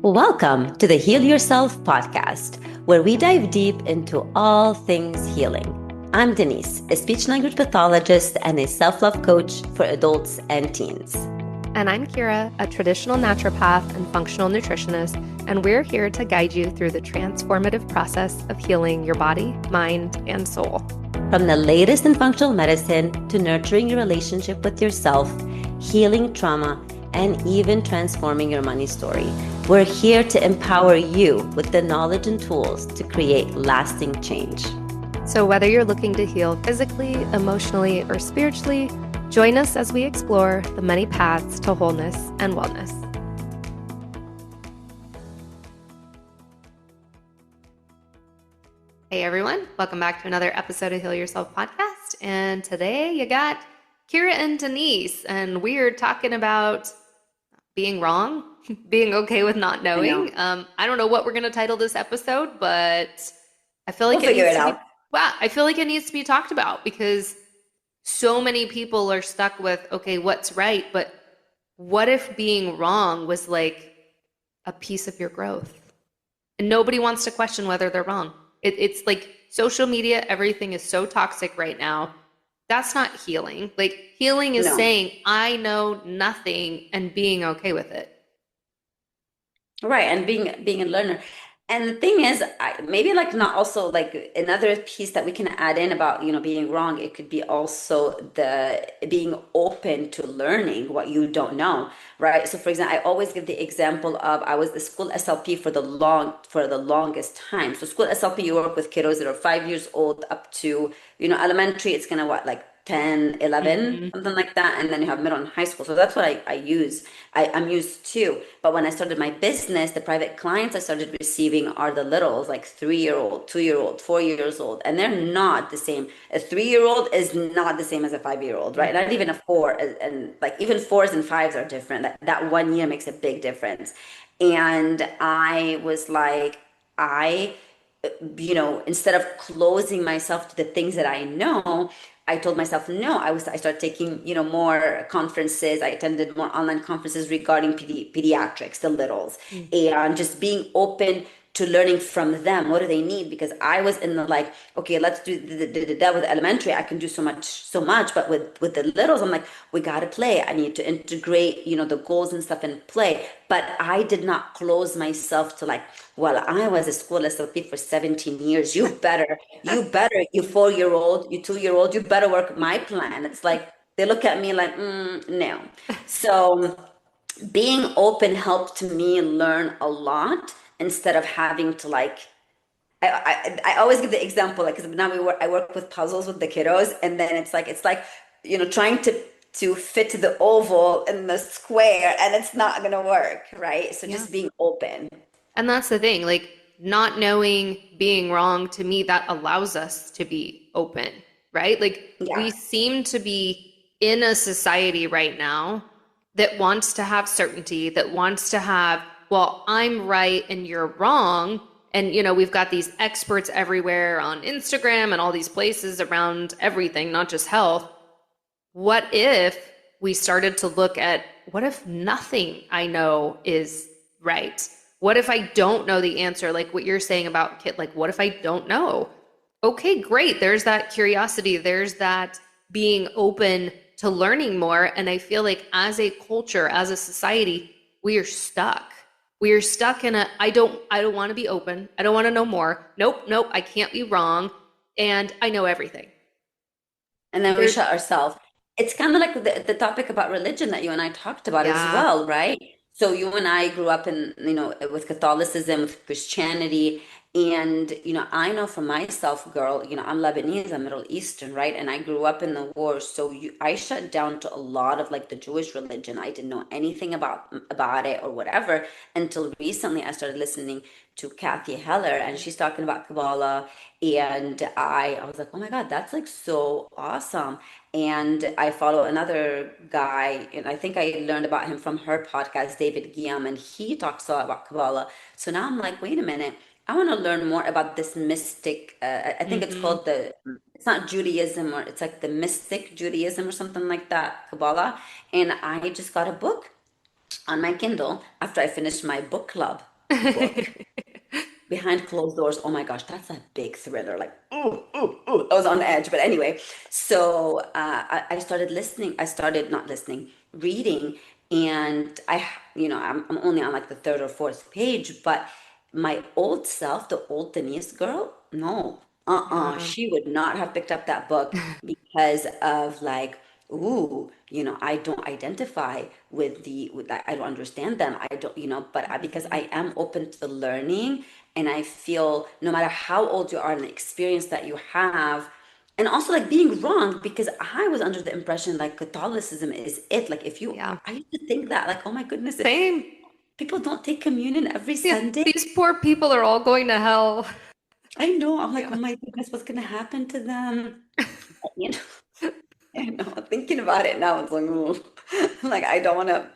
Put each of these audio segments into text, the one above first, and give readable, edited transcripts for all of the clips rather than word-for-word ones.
Welcome to the Heal Yourself podcast, where we dive deep into all things healing. I'm Denise, a speech language pathologist and a self-love coach for adults and teens. And I'm Kira, a traditional naturopath and functional nutritionist, and we're here to guide you through the transformative process of healing your body, mind, and soul. From the latest in functional medicine to nurturing your relationship with yourself, healing trauma, and even transforming your money story, we're here to empower you with the knowledge and tools to create lasting change. So whether you're looking to heal physically, emotionally, or spiritually, join us as we explore the many paths to wholeness and wellness. Hey everyone, welcome back to another episode of Heal Yourself podcast. And today you got Kira and Denise, and we're talking about being wrong, being okay with not knowing. I don't know what we're going to title this episode, but I feel like I feel like it needs to be talked about because so many people are stuck with, okay, what's right? But what if being wrong was like a piece of your growth? And nobody wants to question whether they're wrong. It's like social media, everything is so toxic right now. That's not healing. Like healing is saying, I know nothing and being okay with it. Right. And being a learner. And the thing is, maybe like not also like another piece that we can add in about, being wrong. It could be also the being open to learning what you don't know. Right. So for example, I always give the example of I was the school SLP for the longest time. So school SLP, you work with kiddos that are 5 years old up to, elementary. It's gonna like 10, 11, something like that. And then you have middle and high school. So that's what I use. I'm used to. But when I started my business, the private clients I started receiving are the littles, like 3-year-old, 2-year-old, 4 years old. And they're not the same. A 3-year-old is not the same as a 5-year-old, right? Not even a 4. And like even 4s and 5s are different. That 1 year makes a big difference. And I was like, instead of closing myself to the things that I know, I told myself no. I started taking more conferences. I attended more online conferences regarding pediatrics, the littles, and just being open to learning from them. What do they need? Because I was in the like, okay, let's do that with elementary. I can do so much, but with the littles, I'm like, we gotta play. I need to integrate, the goals and stuff in play. But I did not close myself to like, well, I was a school SLP for 17 years. You 4-year-old, you 2-year-old, you better work my plan. It's like they look at me like, no. So being open helped me learn a lot instead of having to like I always give the example like because now I work with puzzles with the kiddos, and then it's like trying to fit the oval in the square, and it's not gonna work, right? So just being open. And that's the thing, like not knowing, being wrong, to me that allows us to be open, right? Like we seem to be in a society right now that wants to have certainty, that wants to have, well, I'm right and you're wrong. And, we've got these experts everywhere on Instagram and all these places around everything, not just health. What if we started to look at, what if nothing I know is right? What if I don't know the answer? Like what you're saying about kid, like what if I don't know? Okay, great. There's that curiosity. There's that being open to learning more. And I feel like as a culture, as a society, we are stuck. We are stuck in I don't want to be open. I don't want to know more. Nope, I can't be wrong. And I know everything. And then we shut ourselves. It's kind of like the topic about religion that you and I talked about as well, right? So you and I grew up in, with Catholicism, with Christianity. And, I know for myself, girl, I'm Lebanese, I'm Middle Eastern, right? And I grew up in the war. So I shut down to a lot of like the Jewish religion. I didn't know anything about it or whatever until recently I started listening to Kathy Heller, and she's talking about Kabbalah. And I was like, oh my God, that's like so awesome. And I follow another guy, and I think I learned about him from her podcast, David Guillaume, and he talks a lot about Kabbalah. So now I'm like, wait a minute. I want to learn more about this mystic. I think it's called it's not Judaism, or it's like the mystic Judaism or something like that, Kabbalah. And I just got a book on my Kindle after I finished my book club. book. Behind Closed Doors, oh my gosh, that's a big thriller. Like, ooh, ooh, ooh, I was on edge. But anyway, so I started listening. I started not listening, reading, and I'm only on like the third or fourth page. But my old self, the old Denise girl, no, Yeah. she would not have picked up that book because of like, ooh, I don't identify with that. I don't understand them. I don't, but because Mhm. I am open to learning, and I feel no matter how old you are and the experience that you have, and also like being wrong, because I was under the impression like Catholicism is it. Like if you, Yeah. I used to think that like, oh my goodness, Same. people don't take communion every Yeah. Sunday. These poor people are all going to hell. I know. I'm like, Yeah. oh my goodness, what's gonna happen to them? You know, I know. Thinking about it now, it's like, ooh. Like I don't want to.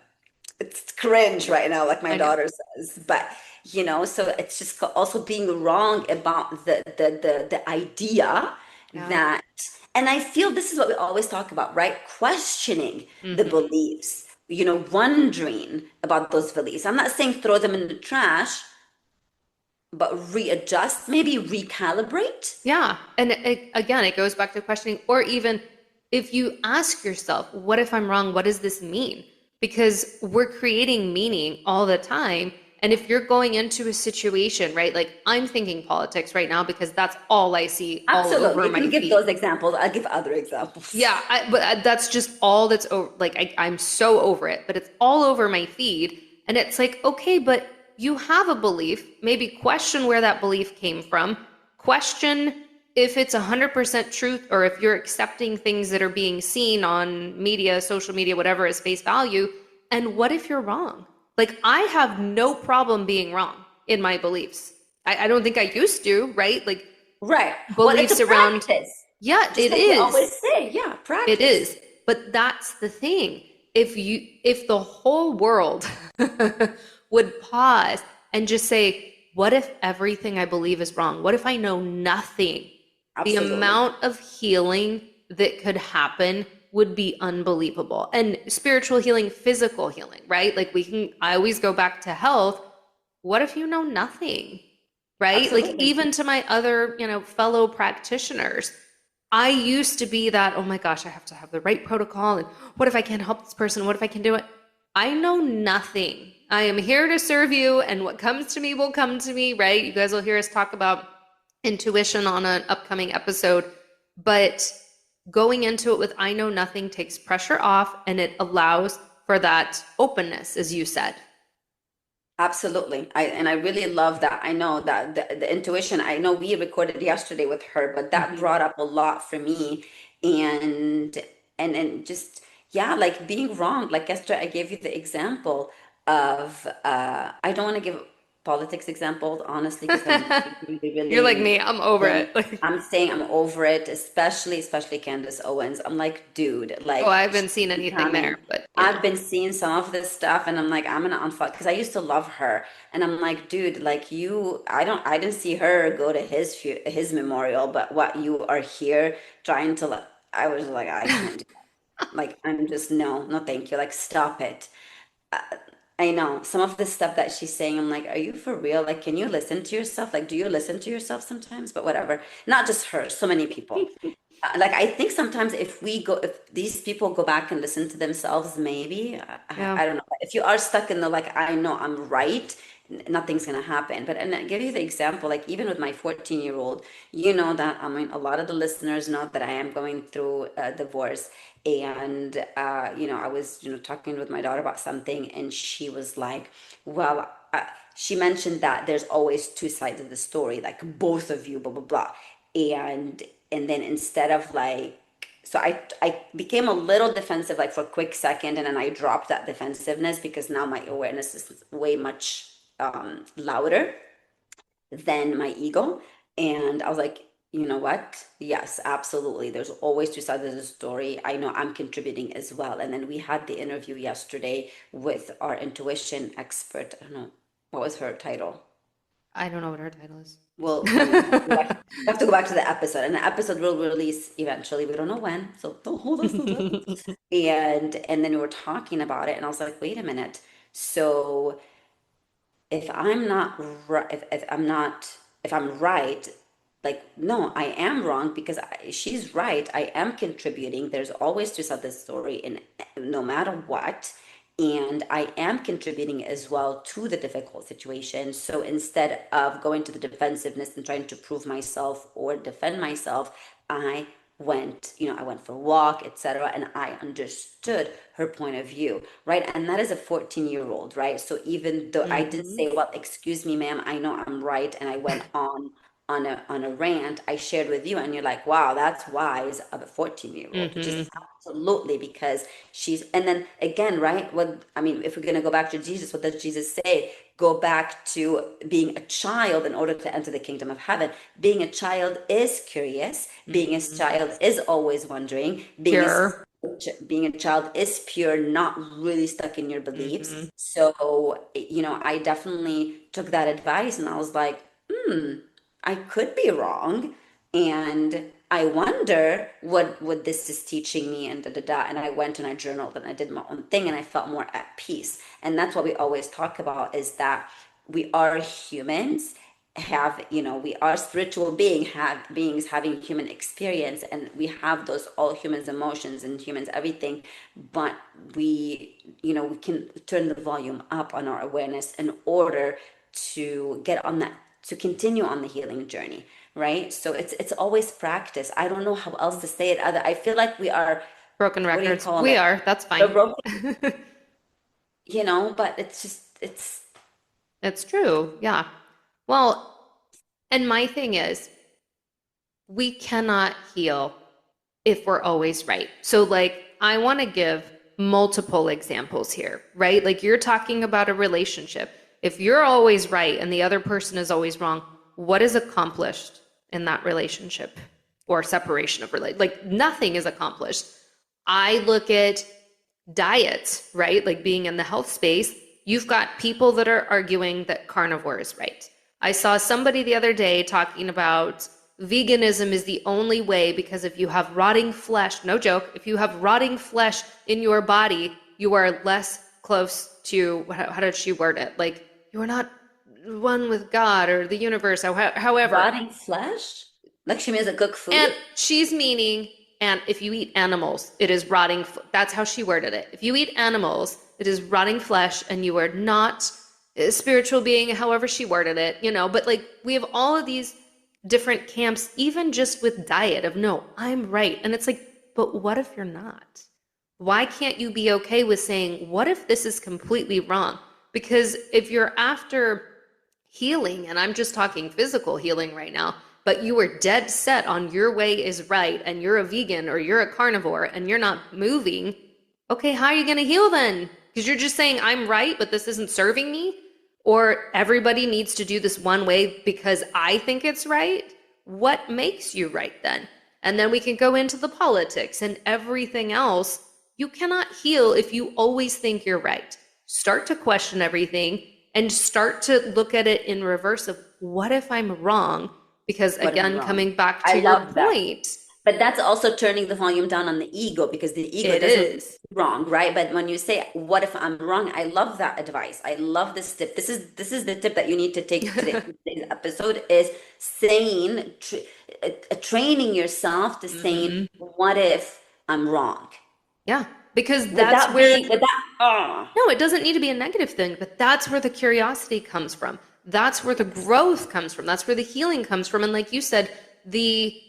It's cringe right now, like my I know. daughter says. But so it's just also being wrong about the idea Yeah. that, and I feel this is what we always talk about, right? Questioning the Hmm. beliefs, wondering about those beliefs. I'm not saying throw them in the trash, but readjust, maybe recalibrate. Yeah. And again, it goes back to questioning, or even if you ask yourself, what if I'm wrong? What does this mean? Because we're creating meaning all the time. And if you're going into a situation, right? Like I'm thinking politics right now because that's all I see all Absolutely. over You my can give feed. those examples. I'll give other examples. Yeah, but that's just all that's over. Like I'm so over it, but it's all over my feed, and it's like, okay, but you have a belief. Maybe question where that belief came from. Question if it's 100% truth, or if you're accepting things that are being seen on media, social media, whatever, as face value. And what if you're wrong? Like I have no problem being wrong in my beliefs. I don't think I used to, right? Like Right. Well, it's a beliefs around, practice. yeah, Just it like we always is. say, yeah, It practice. is. But that's the thing. If the whole world would pause and just say, what if everything I believe is wrong? What if I know nothing? The Absolutely. amount of healing that could happen would be unbelievable. And spiritual healing, physical healing, right? Like I always go back to health. What if you know nothing? Right? Like Absolutely. even to my other, fellow practitioners, I used to be that, oh my gosh, I have to have the right protocol. And what if I can't help this person? What if I can do it? I know nothing. I am here to serve you, and what comes to me will come to me, right? You guys will hear us talk about intuition on an upcoming episode. But going into it with I know nothing takes pressure off, and it allows for that openness, as you said. Absolutely. I really love that. I know that the intuition, I know we recorded yesterday with her, but that Mhm. brought up a lot for me. And and just yeah, like being wrong. Like yesterday I gave you the example of I don't want to give politics examples, honestly, because I'm really, You're like really me, I'm over saying it. Like, I'm saying I'm over it, especially Candace Owens. I'm like, dude, oh, I like haven't she's seen anything there, becoming. but I've been seeing some of this stuff, and I'm like, I'm gonna unfollow because I used to love her, and I'm like, dude, like I didn't see her go to his memorial, but what you are here trying to like, I was like, I can't do that. Like, I'm just no, thank you. Like, stop it. Uh, I know some of the stuff that she's saying. I'm like, are you for real? Like, can you listen to yourself? Like, do you listen to yourself sometimes? But whatever. Not just her, so many people. Like, I think sometimes if these people go back and listen to themselves, maybe, yeah. I don't know. If you are stuck in the, like, I know I'm right, nothing's gonna happen. But, and I give you the example, like, even with my 14-year-old, that, I mean, a lot of the listeners know that I am going through a divorce. And, I was, talking with my daughter about something, and she was like, well, she mentioned that there's always two sides of the story, like both of you, blah, blah, blah. And then instead of like, so I became a little defensive, like for a quick second, and then I dropped that defensiveness because now my awareness is way much louder than my ego. And I was like, you know what? Yes, absolutely. There's always two sides of the story. I know I'm contributing as well. And then we had the interview yesterday with our intuition expert. I don't know what was her title. I don't know what her title is. Well, I mean, we have to go back to the episode, and the episode will release eventually. We don't know when, so don't hold us to that. And then we were talking about it, and I was like, wait a minute. So if I'm not right, if I'm right, like, no, I am wrong because she's right. I am contributing. There's always two sides of the story, in no matter what. And I am contributing as well to the difficult situation. So instead of going to the defensiveness and trying to prove myself or defend myself, I I went for a walk, etc. And I understood her point of view, right? And that is a 14-year-old, right? So even though I didn't Mm-hmm. say, well, excuse me, ma'am, I know I'm right, and I went on a rant, I shared with you, and you're like, wow, that's wise of a 14-year-old, which is Mm-hmm. absolutely because and then again, right? What I mean, if we're gonna go back to Jesus, what does Jesus say? Go back to being a child in order to enter the kingdom of heaven. Being a child is curious, being a Mm-hmm. child is always wondering, Pure. being a child is pure, not really stuck in your beliefs. Mm-hmm. So, I definitely took that advice and I was like, I could be wrong. And I wonder what this is teaching me, and da da da. And I went and I journaled and I did my own thing and I felt more at peace. And that's what we always talk about, is that we are humans, we are spiritual beings having human experience, and we have those all humans emotions and humans everything, but we can turn the volume up on our awareness in order to get on that, to continue on the healing journey, right? So it's always practice. I don't know how else to say it other. I feel like we are, Broken what do you records. call We it? are. That's We're fine. broken, but it's It's true. Yeah. Well, and my thing is, we cannot heal if we're always right. So, like, I want to give multiple examples here, right? Like, you're talking about a relationship. If you're always right and the other person is always wrong, what is accomplished in that relationship or separation of relate? Like, nothing is accomplished. I look at diets, right? Like being in the health space, you've got people that are arguing that carnivore is right. I saw somebody the other day talking about veganism is the only way because if you have rotting flesh, no joke, if you have rotting flesh in your body, you are less close to, how did she word it? Like, you are not one with God or the universe, however. rotting flesh. Like she means a cook food. And she's meaning, and if you eat animals, it is rotting. That's how she worded it. If you eat animals, it is rotting flesh, and you are not a spiritual being, however she worded it, But like, we have all of these different camps, even just with diet, of no, I'm right. And it's like, but what if you're not? Why can't you be okay with saying, what if this is completely wrong? Because if you're after healing, and I'm just talking physical healing right now, but you were dead set on your way is right and you're a vegan or you're a carnivore and you're not moving, okay, how are you going to heal then? Because you're just saying, I'm right, but this isn't serving me? Or everybody needs to do this one way because I think it's right? What makes you right then? And then we can go into the politics and everything else. You cannot heal if you always think you're right. Start to question everything and start to look at it in reverse of, what if I'm wrong? Because What if I'm again, wrong? coming back I to your love that. point, But that's also turning the volume down on the ego, because the ego it doesn't is. wrong, right? But when you say, what if I'm wrong? I love that advice. I love this tip. This is the tip that you need to take today. Today's episode is training yourself to saying, Hmm. what if I'm wrong? Yeah, because Would that's that where, be, would that, oh, no, it doesn't need to be a negative thing, but that's where the curiosity comes from. That's where the growth comes from. That's where the healing comes from. And like you said, the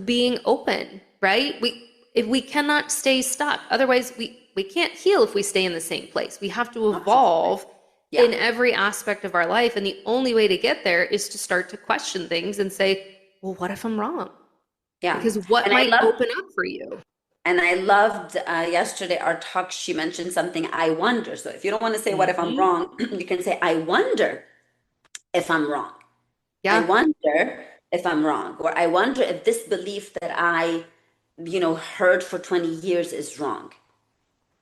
being open, right? We cannot stay stuck. Otherwise, we can't heal if we stay in the same place. We have to absolutely. evolve Yeah. in every aspect of our life. And the only way to get there is to start to question things and say, well, what if I'm wrong? Yeah. Because what And I might love open up for you? And I loved yesterday our talk. She mentioned something, I wonder. So if you don't want to say, what if I'm Hmm. wrong, you can say, I wonder if I'm wrong. I Yeah. wonder if I'm wrong. Or I wonder if this belief that I heard for 20 years is wrong.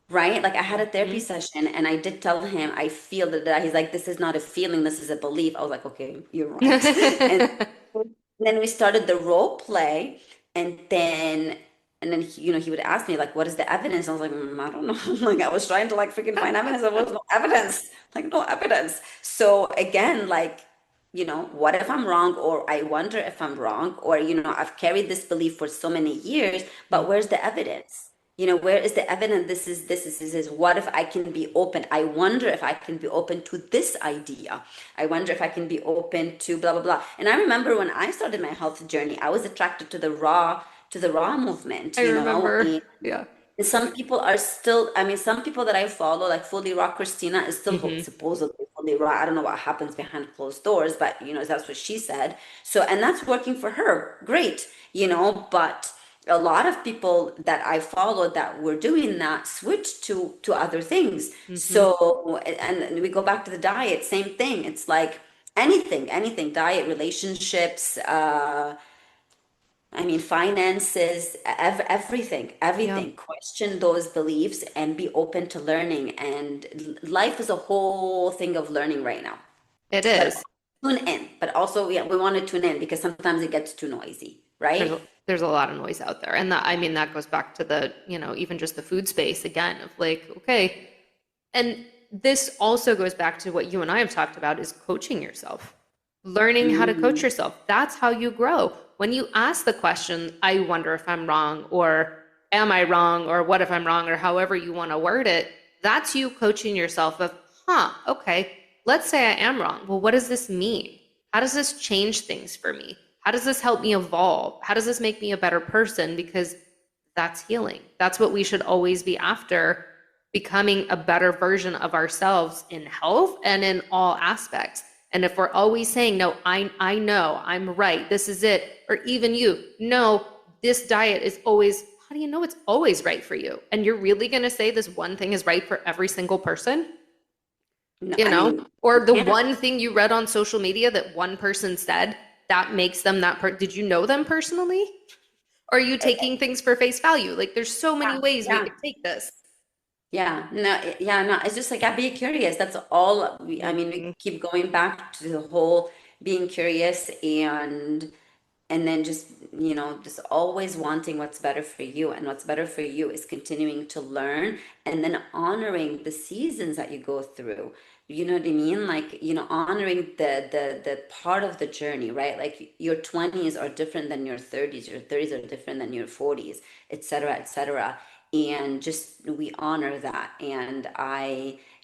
Right? Like I had a therapy Hmm. session and I did tell him, I feel that. He's like, this is not a feeling, this is a belief. I was like, okay, you're right. And then we started the role play. And then And then he would ask me like, "What is the evidence?" I was like, "I don't know." Like I was trying to like freaking find evidence. There was no evidence, like no evidence. So again, like, what if I'm wrong, or I wonder if I'm wrong, or I've carried this belief for so many years, but where's the evidence? Where is the evidence? This is. What if I can be open? I wonder if I can be open to this idea. I wonder if I can be open to blah blah blah. And I remember when I started my health journey, I was attracted to the raw I movement, remember. Yeah. and some people are still, I mean, some people that I follow, like Fully Raw Christina, is still Hmm. supposedly fully raw. I don't know what happens behind closed doors, but that's what she said. So, and that's working for her. Great, but a lot of people that I followed that were doing that switched to other things. Hmm. So, and we go back to the diet, same thing. It's like anything, diet, relationships, I mean, finances, everything, Yeah, everything. Question those beliefs and be open to learning. And life is a whole thing of learning right now. it But is. tune in. But also, yeah, we want to tune in because sometimes it gets too noisy, There's right? there's a lot of noise out there. And that, I mean, that goes back to the, even just the food space again of like, okay. And this also goes back to what you and I have talked about is coaching yourself, learning how to coach Mm, yourself. That's how you grow. When you ask the question, I wonder if I'm wrong, or am I wrong, or what if I'm wrong, or however you want to word it, that's you coaching yourself of, okay, let's say I am wrong. Well, what does this mean? How does this change things for me? How does this help me evolve? How does this make me a better person? Because that's healing. That's what we should always be after, becoming a better version of ourselves in health and in all aspects. And if we're always saying, no, I know, I'm right, this is it, or even you, no, this diet is always, how do you know it's always right for you? And you're really going to say this one thing is right for every single person? no, I mean, Or you the can't. one thing you read on social media that one person said that makes them did you know them personally? Or are you taking things for face value? Like there's so many Yeah, ways we yeah. could take this. Yeah, no, yeah, no, it's just like I be curious. That's all I mean, we Mhm. keep going back to the whole being curious and then just always wanting what's better for you. And what's better for you is continuing to learn and then honoring the seasons that you go through. You know what I mean? Like, honoring the part of the journey, right? Like your 20s are different than your 30s, your 30s are different than your 40s, et cetera, et cetera. And just we honor that. And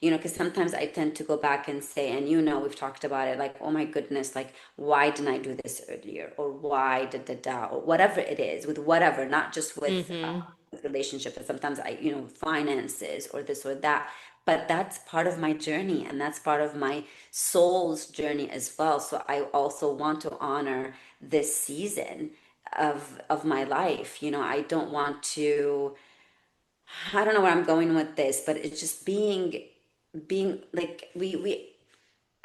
because sometimes I tend to go back and say, and we've talked about it, like, oh my goodness, like, why didn't I do this earlier? Or why or whatever it is, with whatever, not just Mhm. with relationship, but sometimes finances or this or that. But that's part of my journey and that's part of my soul's journey as well. So I also want to honor this season of my life. I don't want to, I don't know where I'm going with this, but it's just being like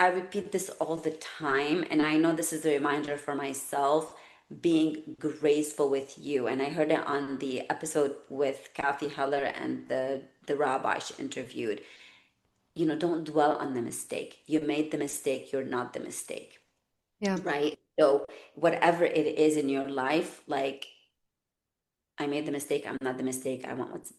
I repeat this all the time, and I know this is a reminder for myself, being graceful with you. And I heard it on the episode with Kathy Heller and the rabbi she interviewed. Don't dwell on the mistake. You made the mistake, you're not the mistake, Yeah. right? So whatever it is in your life, like, I made the mistake. I'm not the mistake. I want what's,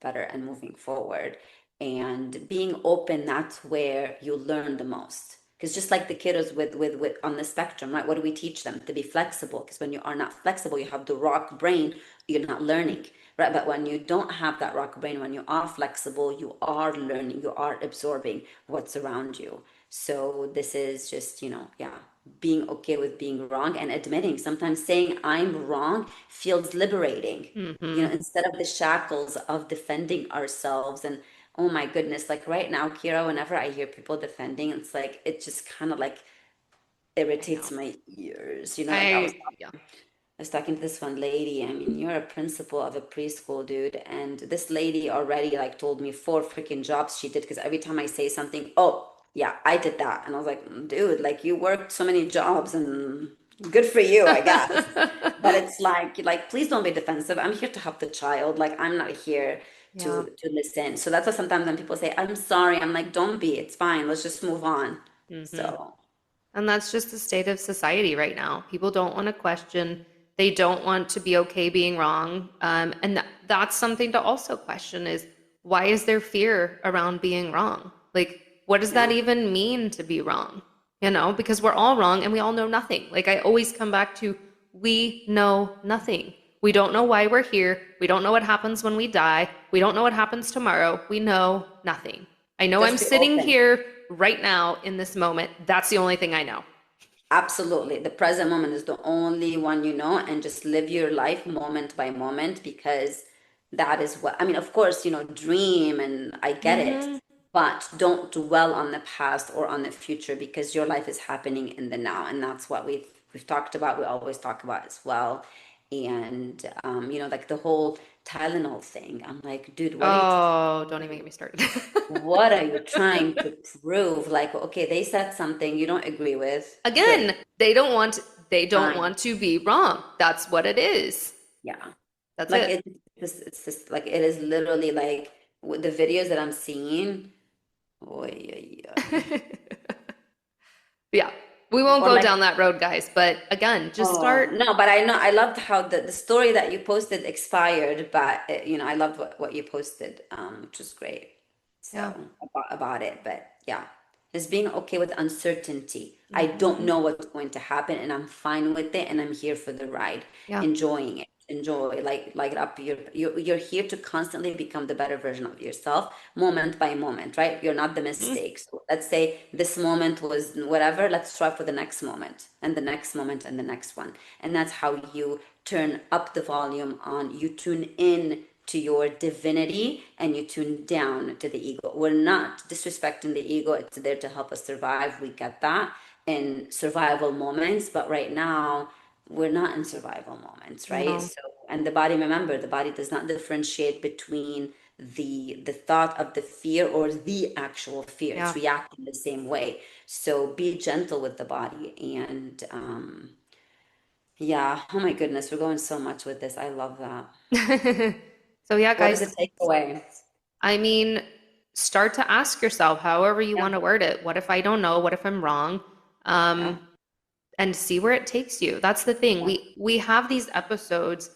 better and moving forward. And being open, that's where you learn the most. Because just like the kiddos with on the spectrum, right? What do we teach them? To be flexible. Because when you are not flexible, you have the rock brain, you're not learning, right? But when you don't have that rock brain, when you are flexible, you are learning, you are absorbing what's around you. So this is just, yeah, being okay with being wrong and admitting sometimes saying I'm wrong feels liberating, Mhm. instead of the shackles of defending ourselves. And oh my goodness, like right now, Kira, whenever I hear people defending, it's like it just kind of like I know. irritates my ears. Like Yeah. I was talking to this one lady. I mean, you're a principal of a preschool, dude. And this lady already like told me 4 freaking jobs she did because every time I say something, oh, yeah, I did that. And I was like, dude, like you worked so many jobs and good for you, I guess. But it's like, please don't be defensive. I'm here to help the child. Like, I'm not here Yeah. to listen. So that's why sometimes when people say, I'm sorry, I'm like, don't be. It's fine. Let's just move on. Mhm. So, And that's just the state of society right now. People don't want to question. They don't want to be okay being wrong. And that's something to also question is why is there fear around being wrong? Like, what does that Yeah. even mean to be wrong? You know, because we're all wrong and we all know nothing. Like, I always come back to we know nothing. We don't know why we're here. We don't know what happens when we die. We don't know what happens tomorrow. We know nothing. I know I'm Just be sitting open. here right now in this moment. That's the only thing I know. Absolutely. The present moment is the only one you know, and just live your life moment by moment because that is what, I mean, of course, dream and I get it, Mm-hmm. but don't dwell on the past or on the future because your life is happening in the now. And that's what we've talked about, we always talk about as well. And like the whole Tylenol thing. I'm like, dude, Oh, don't even get me started. what are you trying to prove? Like, okay, they said something you don't agree with. Good. Again, they don't Fine. want to be wrong. That's what it is. Yeah. That's Like it. it's just like it is literally like with the videos that I'm seeing. Oy, oy, oy. Yeah. We won't Or go like, down that road, guys, but again, just oh start. no, but I know I loved how the story that you posted expired, but I loved what you posted, which was great. So Yeah. about it, but yeah, just being okay with uncertainty. I don't Hmm. know what's going to happen, and I'm fine with it, and I'm here for the ride, Yeah. enjoying it. Enjoy, like up. You're here to constantly become the better version of yourself, moment by moment, right? You're not the Mhm. mistakes. Let's say this moment was whatever. Let's strive for the next moment, and the next moment, and the next one, and that's how you turn up the volume on. You tune in to your divinity and you tune down to the ego. We're not disrespecting the ego, it's there to help us survive. We get that in survival moments, but right now we're not in survival moments, right? No. So, and the body, remember, the body does not differentiate between the thought of the fear or the actual fear. It's Yeah. reacting the same way. So be gentle with the body. And yeah, oh my goodness, we're going so much with this. I love that. So yeah, What does guys, it take away? I mean, start to ask yourself, however you Yeah, want to word it. What if I don't know? What if I'm wrong? yeah, Um, and see where it takes you. That's the thing. yeah. We have these episodes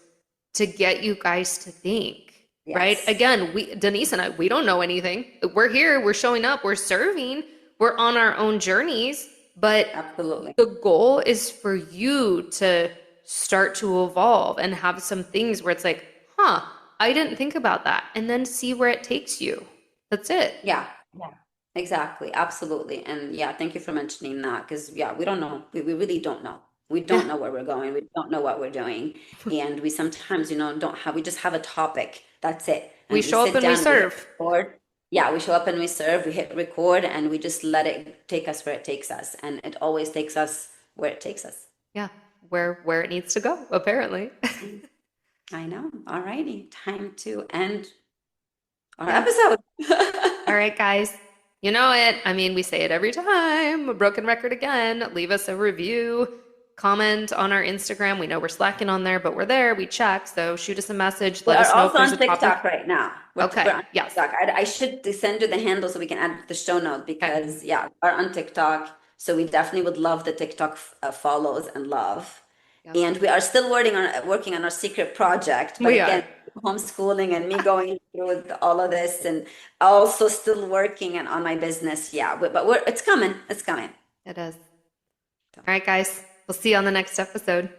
to get you guys to think, right? Yes, Again, we Denise and I, we don't know anything. We're here, we're showing up, we're serving, we're on our own journeys, but absolutely. the goal is for you to start to evolve and have some things where it's like, huh, I didn't think about that, and then see where it takes you. That's it. Yeah, yeah, exactly. Absolutely. And yeah, thank you for mentioning that because yeah, we don't know. We really don't know. We Yeah. don't know where we're going. We don't know what we're doing. And we sometimes, don't have, we just have a topic. That's it. We And we show up sit and we down, we hit serve. record. Yeah, we show up and we serve, we hit record, and we just let it take us where it takes us. And it always takes us where it takes us. Yeah, where it needs to go, apparently. I know. All righty. Time to end our Yeah. episode. All right, guys. You know it. I mean, we say it every time. A broken record again. Leave us a review, comment on our Instagram. We know we're slacking on there, but we're there. We check. So shoot us a message. We Let are us know if also there's on a topic. TikTok right now. We're Okay. on Yes. TikTok. I should send you the handle so we can add it to the show note Okay. because, yeah, we're on TikTok. So we definitely would love the TikTok follows and love. Yep. And we are still working on our secret project. But We are. again, homeschooling and me going through with all of this and also still working and on my business. Yeah, but it's coming. It's coming. It is. So, All right, guys. We'll see you on the next episode.